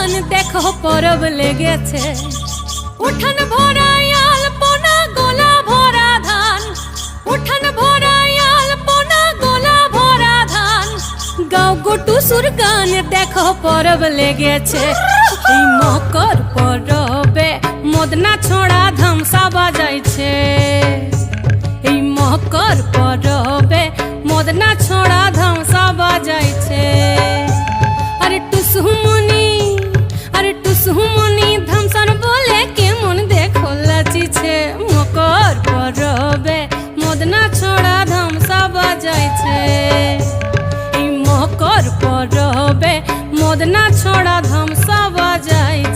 গান দেখো পরব লেগেছে। উঠান ভরা আলপনা গোলা ভরা ধান, উঠান ভরা আলপনা গোলা ভরা ধান। গাও গোটু সুর গান দেখো পরব লেগেছে। এই মকর পরবে মদনা ছোড়া ধামসা বাজাইছে। এই মকর পরবে মদনা ছোড়া ধামসা বাজাইছে। আরে টুসুমনি, আরে টুসুমনি ধামসান বলে কেমন দেখো লাচিছে। মকর পরবে মদনা ছোড়া ধামসা বাজাইছে। এই মকর পরবে মদনা ছোড়া ধামসা বাজাইছে।